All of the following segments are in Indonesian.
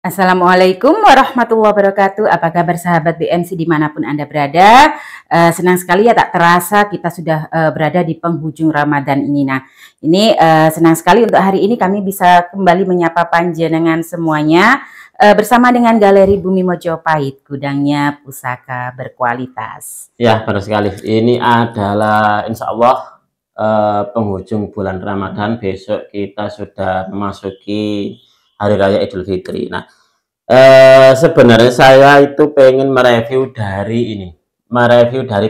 Assalamualaikum warahmatullahi wabarakatuh. Apa kabar sahabat BMC dimanapun Anda berada? Senang sekali ya, tak terasa kita sudah berada di penghujung Ramadan ini. Nah, ini senang sekali untuk hari ini kami bisa kembali menyapa panjenengan semuanya bersama dengan Galeri Bumi Mojopahit, gudangnya pusaka berkualitas. Ya, benar sekali. Ini adalah insya Allah penghujung bulan Ramadan. Besok kita sudah memasuki Hari Raya Idul Fitri. Nah, sebenarnya saya itu pengen mereview dari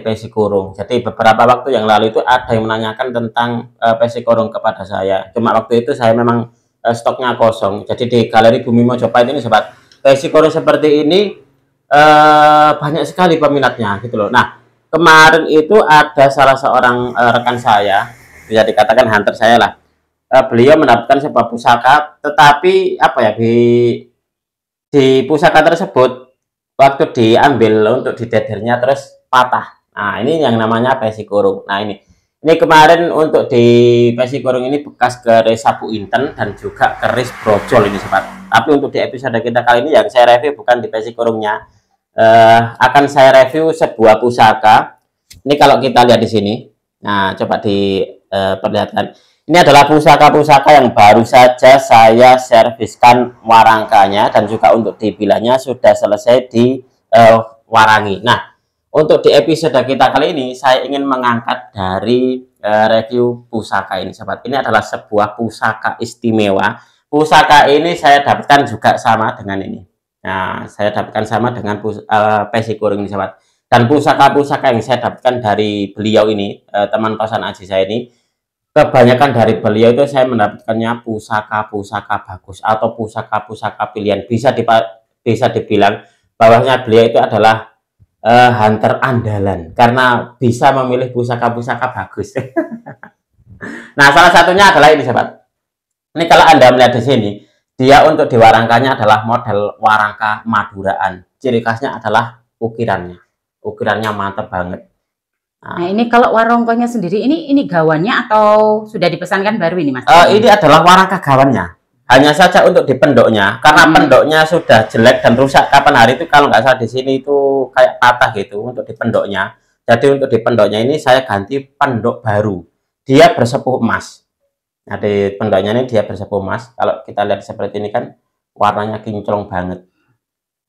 Pesi Kurung. Jadi beberapa waktu yang lalu itu ada yang menanyakan tentang Pesi Kurung kepada saya. Cuma waktu itu saya memang stoknya kosong. Jadi di Galeri Bumi Mojopahit ini sobat, Pesi Kurung seperti ini banyak sekali peminatnya gitu loh. Nah, kemarin itu ada salah seorang rekan saya, bisa dikatakan hunter saya lah. Beliau mendapatkan sebuah pusaka, tetapi apa ya, di pusaka tersebut waktu diambil untuk didedernya terus patah. Nah, ini yang namanya Pesi Kurung. Nah, ini kemarin untuk di Pesi Kurung ini bekas keris sapu inten dan juga keris brojol ini sobat. Tapi untuk di episode kita kali ini yang saya review bukan di Pesi Kurungnya, akan saya review sebuah pusaka. Ini kalau kita lihat di sini, nah coba diperlihatkan. Ini adalah pusaka-pusaka yang baru saja saya serviskan warangkanya dan juga untuk dibilangnya sudah selesai di warangi. Nah, untuk di episode kita kali ini saya ingin mengangkat dari review pusaka ini, sobat. Ini adalah sebuah pusaka istimewa. Pusaka ini saya dapatkan juga sama dengan ini. Nah, saya dapatkan sama dengan Pesi Kurung ini, sobat. Dan pusaka-pusaka yang saya dapatkan dari beliau ini, teman kosan Aji saya ini, kebanyakan dari beliau itu saya mendapatkannya pusaka-pusaka bagus atau pusaka-pusaka pilihan. Bisa dibilang bahwasanya beliau itu adalah hunter andalan karena bisa memilih pusaka-pusaka bagus. Nah, salah satunya adalah ini, sobat. Ini kalau Anda melihat di sini, dia untuk diwarangkannya adalah model warangka Maduraan. Ciri khasnya adalah ukirannya. Ukirannya mantap banget. Nah, ini kalau warongkonya sendiri ini gawannya atau sudah dipesankan baru ini, Mas? Ini adalah warangka gawannya. Hanya saja untuk di pendoknya, karena pendoknya sudah jelek dan rusak kapan hari itu, kalau nggak salah di sini itu kayak patah gitu untuk di pendoknya. Jadi untuk di pendoknya ini saya ganti pendok baru. Dia bersepuh emas. Nah, di pendoknya ini dia bersepuh emas. Kalau kita lihat seperti ini kan warnanya kinclong banget.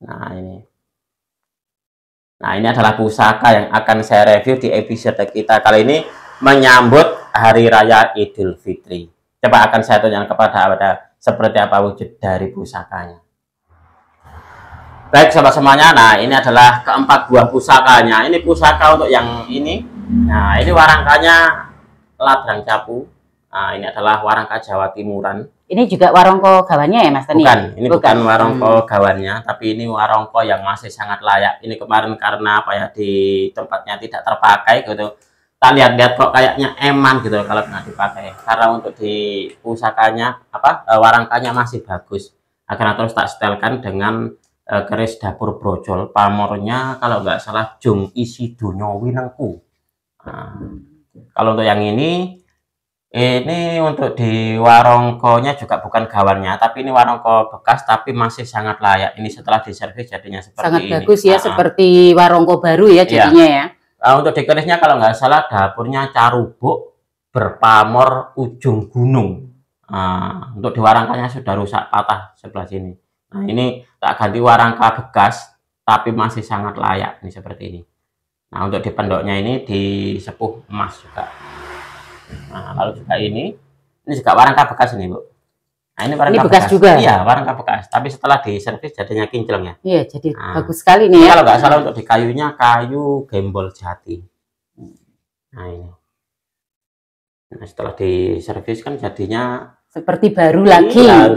Nah, ini adalah pusaka yang akan saya review di episode kita kali ini menyambut Hari Raya Idul Fitri. Coba akan saya tunjukkan kepada Anda seperti apa wujud dari pusakanya. Baik sobat semuanya, nah ini adalah keempat buah pusakanya. Ini pusaka untuk yang ini. Nah, ini warangkanya Ladrang Capu. Nah, ini adalah warangka Jawa Timuran. Ini juga warongko gawannya ya, Mas Tani? Bukan, ini bukan warongko gawannya, tapi ini warongko yang masih sangat layak. Ini kemarin karena apa ya, di tempatnya tidak terpakai gitu. Tak lihat-lihat kok kayaknya eman gitu kalau nggak dipakai. Karena untuk di pusakanya warangkanya masih bagus. Akhirnya terus tak setelkan dengan keris dapur brojol. Pamornya kalau nggak salah Jung Isi Dunyo Winengku. Nah, kalau untuk yang ini untuk di warongkonya juga bukan gawannya, tapi ini warongko bekas tapi masih sangat layak. Ini setelah diservis jadinya seperti sangat ini. Bagus ya, seperti warongko baru ya jadinya ya. Untuk di kerisnya kalau nggak salah dapurnya Carubuk berpamor ujung gunung. Untuk di warangkanya sudah rusak patah sebelah sini. Nah, ini tak ganti warangka bekas tapi masih sangat layak ini seperti ini. Nah, untuk di pendoknya ini disepuh emas juga. Nah, lalu juga ini juga warangka bekas ini, Bu. Nah, ini warangka bekas juga. Iya, warangka bekas. Tapi setelah diservis jadinya kinclong ya. Iya, jadi bagus sekali nih ya. Kalau nggak salah untuk di kayunya kayu gembol jati. Nah, ini. Nah, setelah diservis kan jadinya seperti baru lagi. Iya,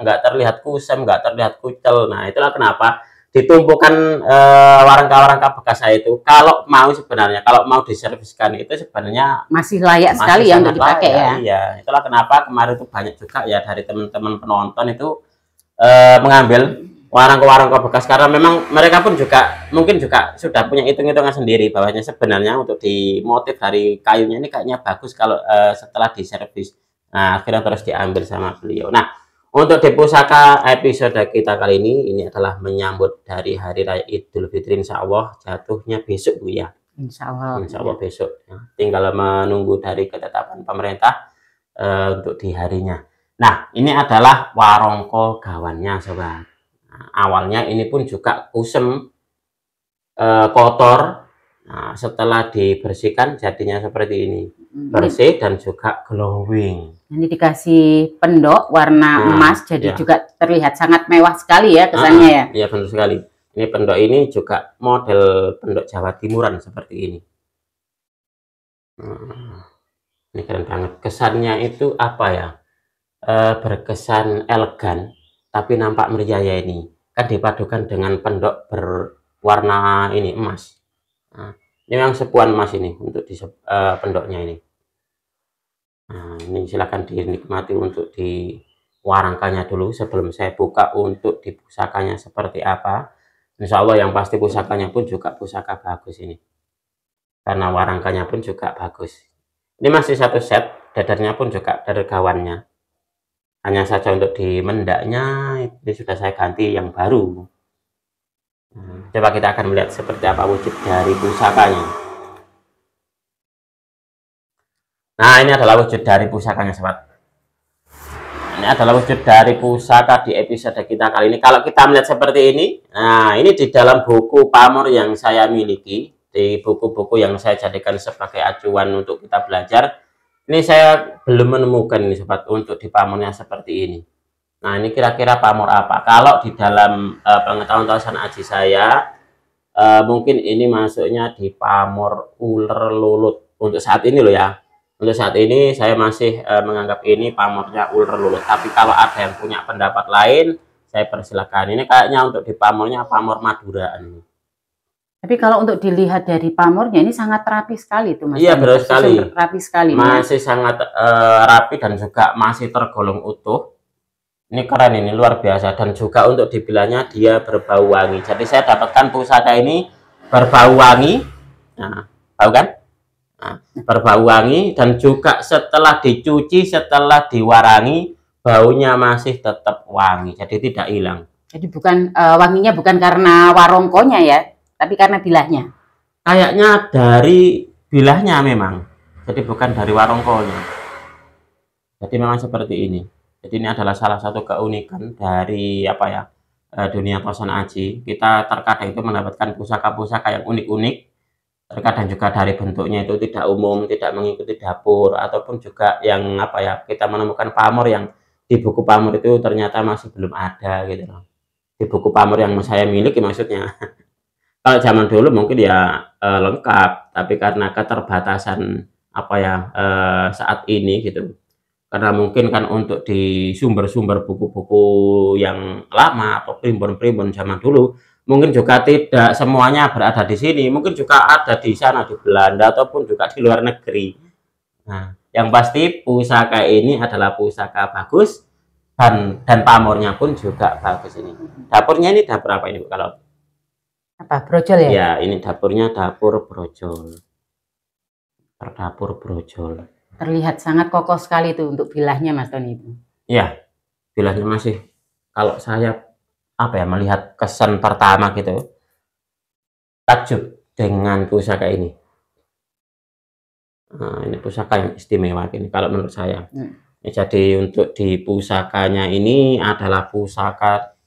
nggak terlihat kusam, nggak terlihat kucel. Nah, itulah kenapa ditumpukan warangka-warangka bekas saya itu. Kalau mau diserviskan itu sebenarnya masih layak sekali ya untuk dipakai ya. Iya, itulah kenapa kemarin itu banyak juga ya dari teman-teman penonton itu mengambil warangka-warangka bekas, karena memang mereka pun juga mungkin juga sudah punya hitung-hitungan sendiri bahwanya sebenarnya untuk di motif dari kayunya ini kayaknya bagus kalau setelah diservis. Nah, akhirnya terus diambil sama beliau. Nah, Untuk di pusaka episode kita kali ini adalah menyambut dari Hari Raya Idul Fitri, insya Allah jatuhnya besok Bu ya. Insya Allah. Insya Allah besok. Ya. Tinggal menunggu dari ketetapan pemerintah untuk di harinya. Nah, ini adalah warongko gawannya, sobat. Nah, awalnya ini pun juga kusem, kotor. Nah, setelah dibersihkan jadinya seperti ini, bersih dan juga glowing. Ini dikasih pendok warna emas, jadi juga terlihat sangat mewah sekali ya kesannya ya. Iya benar sekali. Ini pendok ini juga model pendok Jawa Timuran seperti ini. Ini keren banget. Kesannya itu apa ya? Berkesan elegan, tapi nampak meriah ini. Kan dipadukan dengan pendok berwarna ini emas. Nah, ini yang sepuan emas ini untuk di pendoknya ini. Nah, ini silakan dinikmati untuk diwarangkannya dulu sebelum saya buka untuk di pusakanya seperti apa. Insya Allah yang pasti pusakanya pun juga pusaka bagus ini. Karena warangkannya pun juga bagus. Ini masih satu set, dadarnya pun juga dadar gawannya. Hanya saja untuk di mendaknya ini sudah saya ganti yang baru. Coba kita akan melihat seperti apa wujud dari pusakanya. Nah, ini adalah wujud dari pusakanya, sobat. Ini adalah wujud dari pusaka di episode kita kali ini. Kalau kita melihat seperti ini, nah ini di dalam buku pamor yang saya miliki, di buku-buku yang saya jadikan sebagai acuan untuk kita belajar. Ini saya belum menemukan ini, sobat, untuk di pamornya seperti ini. Nah, ini kira-kira pamor apa? Kalau di dalam pengetahuan tawasan aji saya, mungkin ini masuknya di pamor ular lulut. Untuk saat ini loh ya. Untuk saat ini saya masih menganggap ini pamornya ular lulut. Tapi kalau ada yang punya pendapat lain, saya persilakan. Ini kayaknya untuk di pamornya pamor Maduraan. Tapi kalau untuk dilihat dari pamornya ini sangat rapi sekali tuh Mas. Iya benar sekali. Rapi sekali. Masih sangat rapi dan juga masih tergolong utuh. Ini keren, ini luar biasa, dan juga untuk dibilangnya dia berbau wangi. Jadi saya dapatkan pusaka ini berbau wangi. Nah, tahu kan? Nah, berbau wangi dan juga setelah dicuci, setelah diwarangi, baunya masih tetap wangi. Jadi tidak hilang. Jadi bukan wanginya bukan karena warongkonya ya, tapi karena bilahnya. Kayaknya dari bilahnya memang. Jadi bukan dari warongkonya. Jadi memang seperti ini. Jadi ini adalah salah satu keunikan dari apa ya, dunia tosan aji. Kita terkadang itu mendapatkan pusaka-pusaka yang unik-unik. Terkadang juga dari bentuknya itu tidak umum, tidak mengikuti dapur, ataupun juga yang apa ya, kita menemukan pamor yang di buku pamor itu ternyata masih belum ada gitu loh. Di buku pamor yang saya miliki maksudnya. Kalau zaman dulu mungkin ya lengkap, tapi karena keterbatasan apa ya saat ini gitu. Karena mungkin kan untuk di sumber-sumber buku-buku yang lama atau primbon-primbon zaman dulu mungkin juga tidak semuanya berada di sini, mungkin juga ada di sana di Belanda ataupun juga di luar negeri. Nah, yang pasti pusaka ini adalah pusaka bagus dan pamornya pun juga bagus ini. Dapurnya ini dapur apa ini Bu? Kalau apa, brojol ya? Ya, ini dapurnya dapur brojol. Dapur brojol. Terlihat sangat kokoh sekali itu untuk bilahnya Mas Tony itu. Ya, bilahnya masih, kalau saya apa ya melihat kesan pertama gitu, takjub dengan pusaka ini. Nah, ini pusaka yang istimewa ini kalau menurut saya. Jadi untuk di pusakanya ini adalah pusaka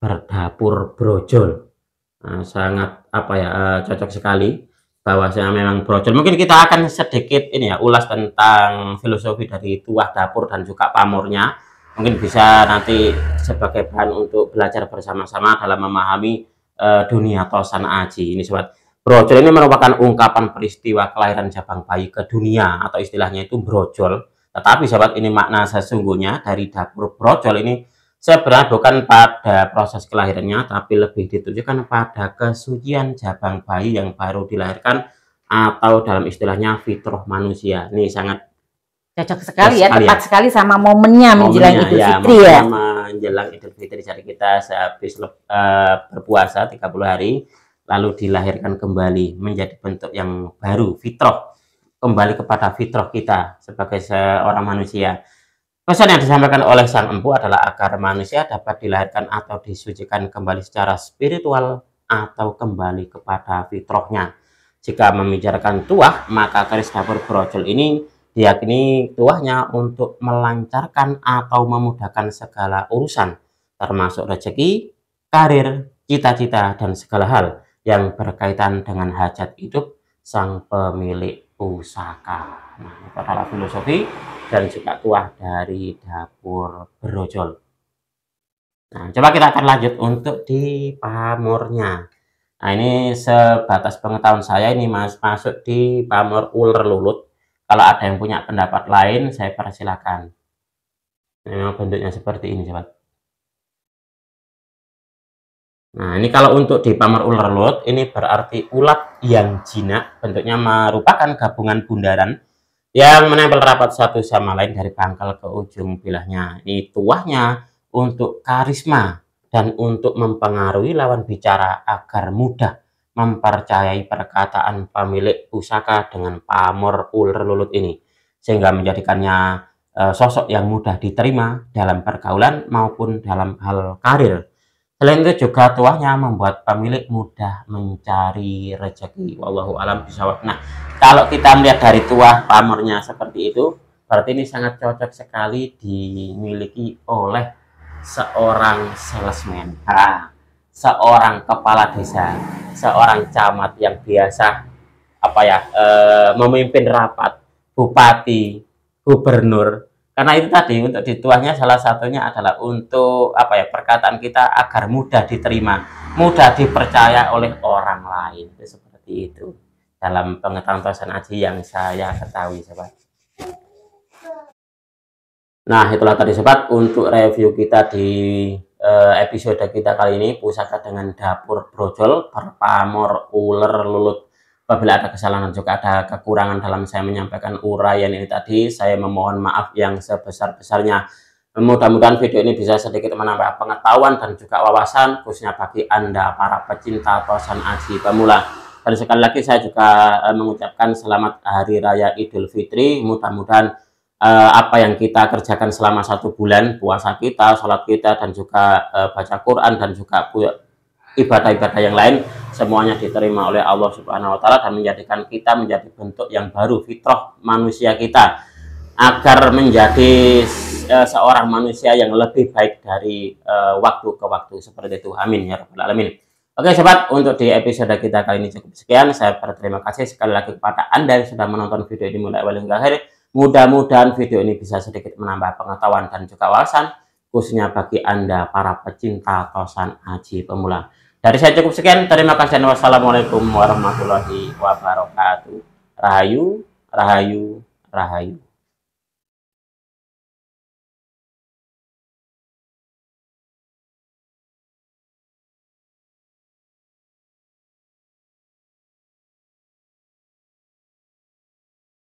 berdapur brojol. Nah, sangat apa ya cocok sekali. Bahwasanya memang brojol. Mungkin kita akan sedikit ini ya ulas tentang filosofi dari tuah dapur dan juga pamornya. Mungkin bisa nanti sebagai bahan untuk belajar bersama-sama dalam memahami dunia tosan aji ini, sobat. Brojol ini merupakan ungkapan peristiwa kelahiran jabang bayi ke dunia atau istilahnya itu brojol. Tetapi sobat, ini makna sesungguhnya dari dapur brojol ini sebenarnya bukan pada proses kelahirannya, tapi lebih ditujukan pada kesucian jabang bayi yang baru dilahirkan atau dalam istilahnya fitrah manusia. Ini sangat cocok sekali ya, tepat sekali sama momennya menjelang Idul Fitri ya. Menjelang Idul Fitri, jadi kita sehabis berpuasa 30 hari, lalu dilahirkan kembali menjadi bentuk yang baru, fitrah, kembali kepada fitrah kita sebagai seorang manusia. Pesan yang disampaikan oleh sang empu adalah agar manusia dapat dilahirkan atau disucikan kembali secara spiritual atau kembali kepada fitrahnya. Jika membicarakan tuah, maka keris dapur brojol ini diyakini tuahnya untuk melancarkan atau memudahkan segala urusan, termasuk rezeki, karir, cita-cita, dan segala hal yang berkaitan dengan hajat hidup sang pemilik pusaka. Nah, itu adalah filosofi dan juga tuah dari dapur brojol. Nah, coba kita akan lanjut untuk di pamornya. Nah, ini sebatas pengetahuan saya ini masuk di pamor ular lulut. Kalau ada yang punya pendapat lain, saya persilakan. Memang bentuknya seperti ini, sobat. Nah, ini kalau untuk di pamor ular lulut, ini berarti ulat yang jinak, bentuknya merupakan gabungan bundaran yang menempel rapat satu sama lain dari pangkal ke ujung bilahnya. Ini tuahnya untuk karisma dan untuk mempengaruhi lawan bicara agar mudah mempercayai perkataan pemilik pusaka dengan pamor ular lulut ini, sehingga menjadikannya sosok yang mudah diterima dalam pergaulan maupun dalam hal karir. Selain itu juga tuahnya membuat pemilik mudah mencari rezeki. Wallahu alam bishawab. Nah, kalau kita melihat dari tuah pamornya seperti itu, berarti ini sangat cocok sekali dimiliki oleh seorang salesman, seorang kepala desa, seorang camat yang biasa memimpin rapat, bupati, gubernur. Karena itu tadi untuk dituahnya salah satunya adalah untuk perkataan kita agar mudah diterima, mudah dipercaya oleh orang lain. Itu seperti itu dalam pengetahuan tosan aji yang saya ketahui, sobat. Nah, itulah tadi sobat untuk review kita di episode kita kali ini, pusaka dengan dapur brojol berpamor ular lulut. Apabila ada kesalahan juga ada kekurangan dalam saya menyampaikan uraian ini tadi, saya memohon maaf yang sebesar-besarnya. Mudah-mudahan video ini bisa sedikit menambah pengetahuan dan juga wawasan, khususnya bagi Anda para pecinta tosan aji pemula. Dan sekali lagi saya juga mengucapkan selamat Hari Raya Idul Fitri. Mudah-mudahan apa yang kita kerjakan selama 1 bulan, puasa kita, sholat kita, dan juga baca Quran, dan juga ibadah-ibadah yang lain, semuanya diterima oleh Allah Subhanahu wa Ta'ala dan menjadikan kita menjadi bentuk yang baru, fitrah manusia kita, agar menjadi seorang manusia yang lebih baik dari waktu ke waktu, seperti itu. Amin ya rabbal alamin. Oke sobat, untuk di episode kita kali ini cukup sekian. Saya berterima kasih sekali lagi kepada Anda yang sudah menonton video ini mulai awal hingga akhir. Mudah-mudahan video ini bisa sedikit menambah pengetahuan dan juga wawasan, khususnya bagi Anda para pecinta tosan aji pemula. Dari saya cukup sekian. Terima kasih. Wassalamualaikum warahmatullahi wabarakatuh. Rahayu, rahayu, rahayu.